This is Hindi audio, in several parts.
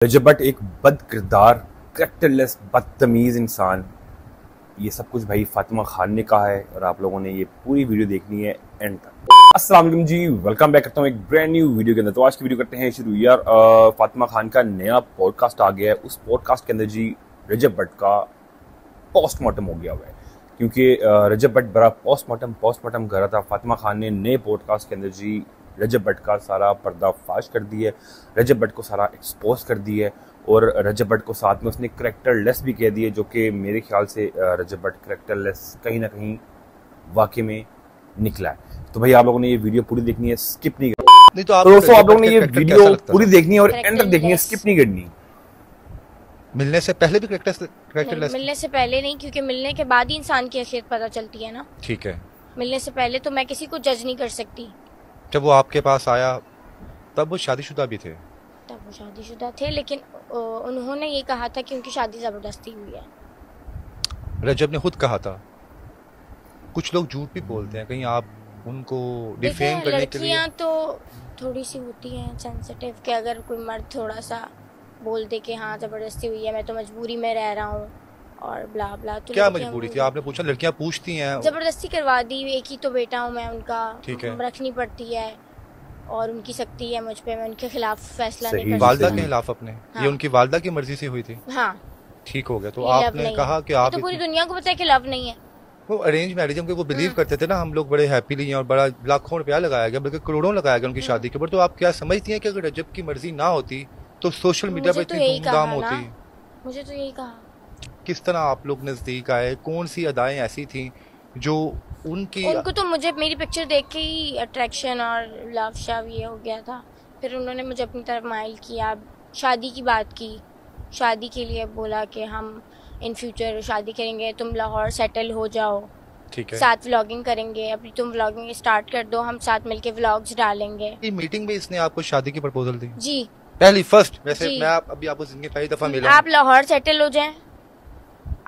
रजब भट्ट एक बद किरदार, करैक्टरलेस, बदतमीज इंसान, ये सब कुछ भाई फातिमा खान ने कहा है और आप लोगों ने ये पूरी वीडियो देखनी है एंड तक। अस्सलाम वालेकुम जी, वेलकम बैक करता हूँ एक ब्रांड न्यू वीडियो के अंदर। तो आज की वीडियो करते हैं शुरू। यार फातिमा खान का नया पॉडकास्ट आ गया है। उस पॉडकास्ट के अंदर जी रजब भट्ट का पोस्टमार्टम हो गया हुआ है, क्योंकि रजब भट्ट बड़ा पोस्टमार्टम कर रहा था। फातिमा खान ने नए पॉडकास्ट के अंदर जी रजब भट्ट का सारा पर्दाफाश कर दिया है, रजब भट्ट को सारा एक्सपोज कर दिया है और रजब भट्ट को साथ में उसने करैक्टरलेस भी कह दिए, जो कि मेरे ख्याल से रजब भट्ट करैक्टरलेस कहीं ना कहीं वाकई में निकला है। तो भाई आप लोगों ने ये वीडियो पूरी देखनी है, स्किप नहीं करनी। तो आप लोगों ने ये वीडियो पूरी देखनी है और एंड तक देखनी है, स्किप नहीं करनी। मिलने से पहले भी करैक्टरलेस? मिलने से पहले नहीं, क्योंकि मिलने के बाद ही इंसान की हैसियत पता चलती है ना। ठीक है। मिलने से पहले तो मैं किसी को जज नहीं कर सकती। जब वो आपके पास आया तब वो शादीशुदा भी थे? तब वो शादीशुदा थे, लेकिन उन्होंने ये कहा था कि उनकी शादी जबरदस्ती हुई है। रजब ने खुद कहा था। कुछ लोग झूठ भी बोलते हैं, कहीं आप उनको डिफेम करने के लिए? लड़कियां तो थोड़ी सी होती हैं सेंसिटिव, कि अगर कोई मर्द थोड़ा सा बोल दे कि हाँ जबरदस्ती हुई है, मैं तो मजबूरी में रह रहा हूँ और ब्ला ब्ला। तो क्या मजबूरी थी? आपने पूछा? लड़कियां पूछती हैं। जबरदस्ती करवा दी, एक ही तो बेटा हूँ मैं उनका, ठीक है, रखनी पड़ती है और उनकी सख्ती है मुझ पे, मैं उनके खिलाफ फैसला नहीं कर सकती। वालदा के खिलाफ अपने? हाँ। ये उनकी वालदा की मर्जी से हुई थी? हाँ। ठीक हो गया। तो आपने कहा कि आप तो पूरी दुनिया को पता है कि लव नहीं है। वो अरेंज मैरिज में वो बिलीव करते थे ना, हम लोग बड़े हैप्पीली और बड़ा लाखों रुपया लगाया गया, बल्कि करोड़ों लगाया गया उनकी शादी के ऊपर। तो आप क्या समझती हैं कि अगर रजब की मर्जी ना होती तो सोशल मीडिया पर इतनी धूमधाम होती? मुझे तो यही कहा। किस तरह आप लोग नजदीक आए? कौन सी अदाएं ऐसी थी जो उनको तो मुझे मेरी पिक्चर देख के ही अट्रैक्शन और लव शव ये हो गया था। फिर उन्होंने मुझे अपनी तरफ माइल किया, शादी की बात की, शादी के लिए बोला कि हम इन फ्यूचर शादी करेंगे, तुम लाहौर सेटल हो जाओ, ठीक है, साथ व्लॉगिंग करेंगे, अभी तुम व्लॉगिंग स्टार्ट कर दो, हम साथ मिलके व्लॉग्स डालेंगे। ये मीटिंग में इसने आपको शादी की प्रपोजल दी? जी, पहली फर्स्ट। वैसे मैं अभी आपको जिंदगी पहली दफा मिला। आप लाहौर सेटल हो जाएं,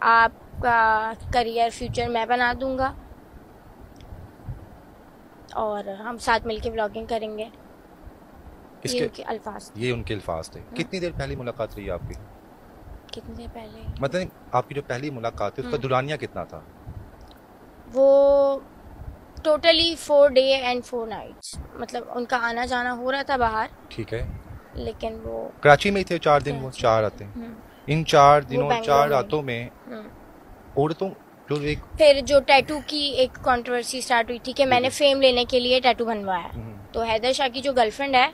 आपका करियर फ्यूचर मैं बना दूंगा और हम साथ मिलके व्लॉगिंग करेंगे। ये उनके अल्फाज थे। कितनी देर पहली मुलाकात रही आपकी? कितनी देर पहले मतलब आपकी जो पहली मुलाकात थी उसका दुरानिया कितना था? वो टोटली 4 डे एंड 4 नाइट्स, मतलब उनका आना जाना हो रहा था बाहर। ठीक है। लेकिन वो कराची में ही थे 4 दिन, वो 4 रातें। इन 4 दिनों 4 रातों में औरतों फिर जो टैटू की एक कंट्रोवर्सी स्टार्ट हुई थी कि मैंने फेम लेने के लिए टैटू बनवाया। तो हैदर शाह की जो गर्लफ्रेंड है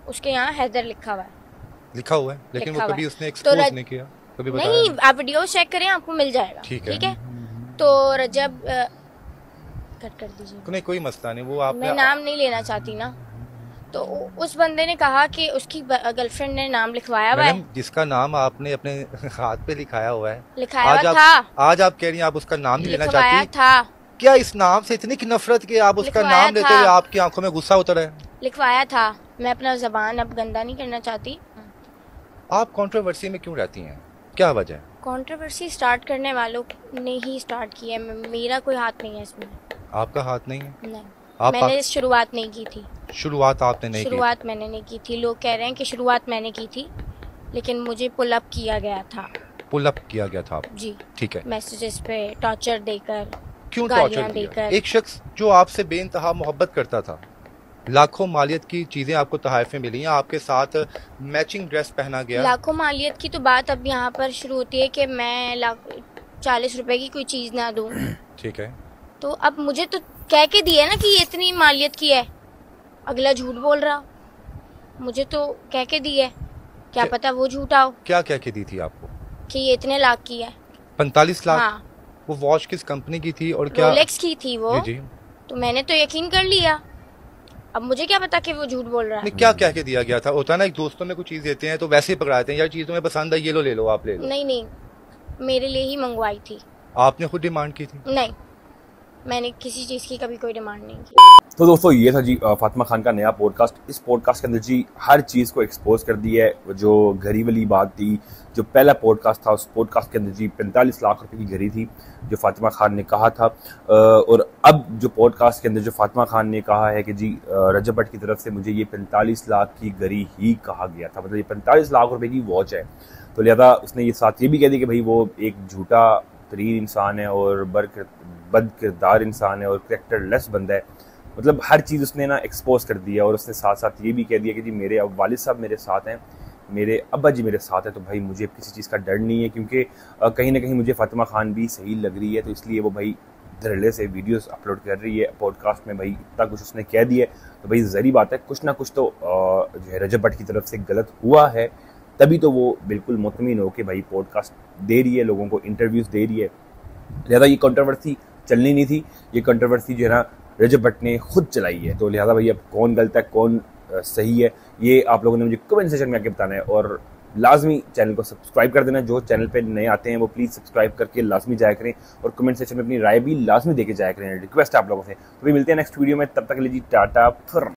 उसके यहाँ हैदर लिखा हुआ है, लेकिन वो कभी उसने एक्सपोज नहीं किया, कभी बताया नहीं। आप वीडियो चेक करें, आपको मिल जाएगा। ठीक है। तो रजब कट कर दीजिए, नहीं कोई मसला नहीं। वो आप, मैं नाम नहीं लेना चाहती ना। तो उस बंदे ने कहा कि उसकी गर्लफ्रेंड ने नाम लिखवाया हुआ है, जिसका नाम आपने अपने हाथ पे लिखाया हुआ है। आज आप कह रही हैं आप उसका नाम नहीं लेना चाहती था। क्या इस नाम से इतनी नफरत कि आप उसका नाम लेते हुए आपकी आंखों में गुस्सा उतर है? लिखवाया था। मैं अपना जबान अब गंदा नहीं करना चाहती। आप कंट्रोवर्सी में क्यों रहती हैं? क्या वजह? कंट्रोवर्सी स्टार्ट करने वालों ने ही स्टार्ट की है, मेरा कोई हाथ नहीं है इसमें। आपका हाथ नहीं है? नहीं, मैंने शुरुआत नहीं की थी। शुरुआत आपने नहीं की? शुरुआत मैंने नहीं की थी। लोग कह रहे हैं कि शुरुआत मैंने की थी, लेकिन मुझे पुल अप किया गया था। पुल अप किया गया था? जी, ठीक है। मैसेजेस पे टॉर्चर देकर। क्यों टॉर्चर देकर? एक शख्स जो आपसे बेइंतहा मोहब्बत करता था, लाखों मालियत की चीजें आपको तोहफे मिली हैं, आपके साथ मैचिंग ड्रेस पहना गया। लाखों मालियत की तो बात अब यहाँ पर शुरू होती है कि मैं 40 रुपए की कोई चीज ना दूं। ठीक है। तो अब मुझे तो कह के दिया ना कि ये इतनी मालियत की है, अगला झूठ बोल रहा, मुझे तो कह के दी है, क्या पता वो झूठा हो। क्या कह के दी थी आपको? कि ये इतने लाख की है। 45 लाख? हाँ। वो वॉच किस कंपनी की थी और क्या? रोलेक्स की थी वो। जी। तो मैंने तो यकीन कर लिया, अब मुझे क्या पता कि वो झूठ बोल रहा है। क्या कह के दिया गया था? होता है ना, एक दोस्तों में कुछ चीज देते हैं तो वैसे ही पकड़ाते हैं, यार चीज तुम्हें पसंद है ये लो, ले लो, आप ले लो। नहीं, मेरे लिए ही मंगवाई थी। आपने खुद डिमांड की थी? नहीं, मैंने किसी चीज की कभी कोई डिमांड नहीं की। तो दोस्तों ये था जी फातिमा खान का नया पॉडकास्ट। इस पॉडकास्ट के अंदर जी हर चीज़ को एक्सपोज कर दी है। जो घड़ी वाली बात थी, जो पहला पॉडकास्ट था, उस पॉडकास्ट के अंदर जी 45 लाख रुपए की घड़ी थी जो फातिमा खान ने कहा था। और अब जो पॉडकास्ट के अंदर जो फातिमा खान ने कहा है कि जी रजब भट्ट की तरफ से मुझे ये 45 लाख की घड़ी ही कहा गया था, मतलब ये 45 लाख रुपए की वॉच है। तो लिहाजा उसने ये साथ ये भी कह दिया कि भाई वो एक झूठा तरीन इंसान है और बद किरदार इंसान है और करेक्टर लेस बंदा है। मतलब हर चीज़ उसने ना एक्सपोज कर दिया। और उसने साथ साथ ये भी कह दिया कि जी मेरे अब वालिद साहब मेरे साथ हैं, मेरे अब्बा जी मेरे साथ हैं, तो भाई मुझे किसी चीज़ का डर नहीं है, क्योंकि कहीं ना कहीं मुझे फातिमा खान भी सही लग रही है। तो इसलिए वो भाई धड़ल्ले से वीडियोस अपलोड कर रही है पॉडकास्ट में। भाई इतना कुछ उसने कह दिया तो भाई ज़री बात है कुछ ना कुछ तो जो है रजब भट्ट की तरफ से गलत हुआ है, तभी तो वो बिल्कुल मुतमिन हो के भाई पॉडकास्ट दे रही है, लोगों को इंटरव्यूज़ दे रही है। लिहाजा ये कंट्रोवर्सी चलनी नहीं थी, ये कंट्रोवर्सी जो है ना रजब भट्ट ने खुद चलाई है। तो लिहाजा भाई अब कौन गलत है कौन सही है ये आप लोगों ने मुझे कमेंट सेक्शन में आके बताना है। और लाजमी चैनल को सब्सक्राइब कर देना। जो चैनल पे नए आते हैं वो प्लीज़ सब्सक्राइब करके लाजमी जाया करें और कमेंट सेक्शन में अपनी राय भी लाजमी देके जाया करें। रिक्वेस्ट है आप लोगों से। तो भी मिलते हैं नेक्स्ट वीडियो में, तब तक के लिए जी टाटा फिर।